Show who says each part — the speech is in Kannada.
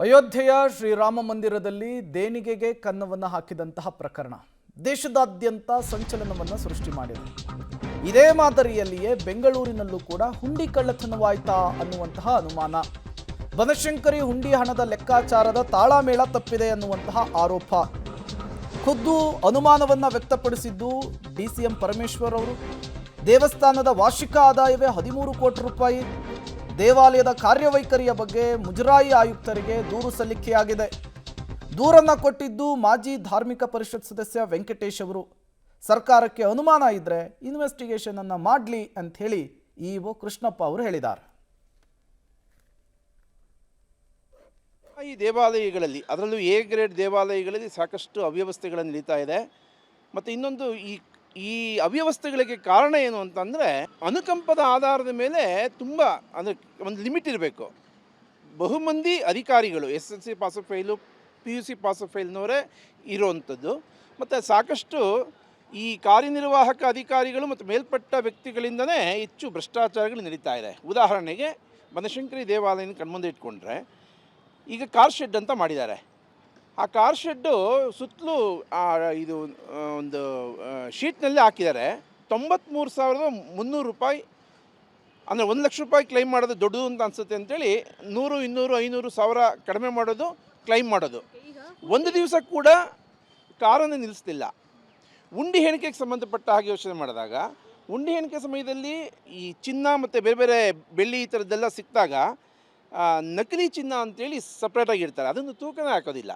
Speaker 1: ಅಯೋಧ್ಯೆಯ ಶ್ರೀರಾಮ ಮಂದಿರದಲ್ಲಿ ದೇಣಿಗೆಗೆ ಕನ್ನವನ್ನು ಹಾಕಿದಂತಹ ಪ್ರಕರಣ ದೇಶದಾದ್ಯಂತ ಸಂಚಲನವನ್ನು ಸೃಷ್ಟಿ ಮಾಡಿದೆ. ಇದೇ ಮಾದರಿಯಲ್ಲಿಯೇ ಬೆಂಗಳೂರಿನಲ್ಲೂ ಕೂಡ ಹುಂಡಿ ಕಳ್ಳತನವಾಯ್ತಾ ಅನ್ನುವಂತಹ ಅನುಮಾನ. ಬನಶಂಕರಿ ಹುಂಡಿ ಹಣದ ಲೆಕ್ಕಾಚಾರದ ತಾಳಮೇಳ ತಪ್ಪಿದೆ ಅನ್ನುವಂತಹ ಆರೋಪ. ಖುದ್ದು ಅನುಮಾನವನ್ನ ವ್ಯಕ್ತಪಡಿಸಿದ್ದು ಡಿಸಿಎಂ ಪರಮೇಶ್ವರ್ ಅವರು. ದೇವಸ್ಥಾನದ ವಾರ್ಷಿಕ ಆದಾಯವೇ 13 ಕೋಟಿ ರೂಪಾಯಿ. ದೇವಾಲಯದ ಕಾರ್ಯವೈಖರಿಯ ಬಗ್ಗೆ ಮುಜರಾಯಿ ಆಯುಕ್ತರಿಗೆ ದೂರು ಸಲ್ಲಿಕೆಯಾಗಿದೆ. ದೂರನ್ನ ಕೊಟ್ಟಿದ್ದು ಮಾಜಿ ಧಾರ್ಮಿಕ ಪರಿಷತ್ ಸದಸ್ಯ ವೆಂಕಟೇಶ್ ಅವರು. ಸರ್ಕಾರಕ್ಕೆ ಅನುಮಾನ ಇದ್ರೆ ಇನ್ವೆಸ್ಟಿಗೇಷನ್ ಅನ್ನ ಮಾಡಲಿ ಅಂತ ಹೇಳಿ ಇಒ ಕೃಷ್ಣಪ್ಪ ಅವರು ಹೇಳಿದ್ದಾರೆ.
Speaker 2: ಈ ದೇವಾಲಯಗಳಲ್ಲಿ, ಅದರಲ್ಲೂ ಎ ಗ್ರೇಡ್ ದೇವಾಲಯಗಳಲ್ಲಿ ಸಾಕಷ್ಟು ಅವ್ಯವಸ್ಥೆಗಳನ್ನು ನಡೀತಾ ಇದೆ. ಮತ್ತು ಇನ್ನೊಂದು ಈ ಅವ್ಯವಸ್ಥೆಗಳಿಗೆ ಕಾರಣ ಏನು ಅಂತಂದರೆ, ಅನುಕಂಪದ ಆಧಾರದ ಮೇಲೆ ತುಂಬ ಅಂದರೆ ಒಂದು ಲಿಮಿಟ್ ಇರಬೇಕು. ಬಹುಮಂದಿ ಅಧಿಕಾರಿಗಳು SSLC pass fail, PUC pass ಫೈಲ್ನವರೇ ಇರುವಂಥದ್ದು. ಮತ್ತು ಸಾಕಷ್ಟು ಈ ಕಾರ್ಯನಿರ್ವಾಹಕ ಅಧಿಕಾರಿಗಳು ಮತ್ತು ಮೇಲ್ಪಟ್ಟ ವ್ಯಕ್ತಿಗಳಿಂದನೇ ಹೆಚ್ಚು ಭ್ರಷ್ಟಾಚಾರಗಳು ನಡೀತಾ ಇದೆ. ಉದಾಹರಣೆಗೆ ಬನಶಂಕರಿ ದೇವಾಲಯನ ಕಣ್ಮುಂದೆ ಇಟ್ಕೊಂಡ್ರೆ, ಈಗ ಕಾರ್ ಶೆಡ್ ಅಂತ ಮಾಡಿದ್ದಾರೆ. ಆ ಕಾರ್ ಶೆಡ್ಡು ಸುತ್ತಲೂ ಇದು ಒಂದು ಶೀಟ್ನಲ್ಲಿ ಹಾಕಿದ್ದಾರೆ. 93,300 ರೂಪಾಯಿ, ಅಂದರೆ 1 ಲಕ್ಷ ರೂಪಾಯಿ ಕ್ಲೈಮ್ ಮಾಡೋದು ದೊಡ್ಡದು ಅಂತ ಅನಿಸುತ್ತೆ ಅಂತೇಳಿ 100, 200, 500 ಸಾವಿರ ಕಡಿಮೆ ಮಾಡೋದು, ಕ್ಲೈಮ್ ಮಾಡೋದು. ಒಂದು ದಿವಸ ಕೂಡ ಕಾರನ್ನು ನಿಲ್ಲಿಸ್ತಿಲ್ಲ. ಉಂಡಿ ಎಣಿಕೆಗೆ ಸಂಬಂಧಪಟ್ಟ ಹಾಗೆ ಯೋಚನೆ ಮಾಡಿದಾಗ, ಉಂಡಿ ಎಣಿಕೆ ಸಮಯದಲ್ಲಿ ಈ ಚಿನ್ನ ಮತ್ತು ಬೇರೆ ಬೇರೆ ಬೆಳ್ಳಿ ಈ ಥರದ್ದೆಲ್ಲ ಸಿಕ್ಕಿದಾಗ ನಕಲಿ ಚಿನ್ನ ಅಂತೇಳಿ ಸಪ್ರೇಟಾಗಿ ಇರ್ತಾರೆ. ಅದನ್ನು ತೂಕನೇ ಹಾಕೋದಿಲ್ಲ.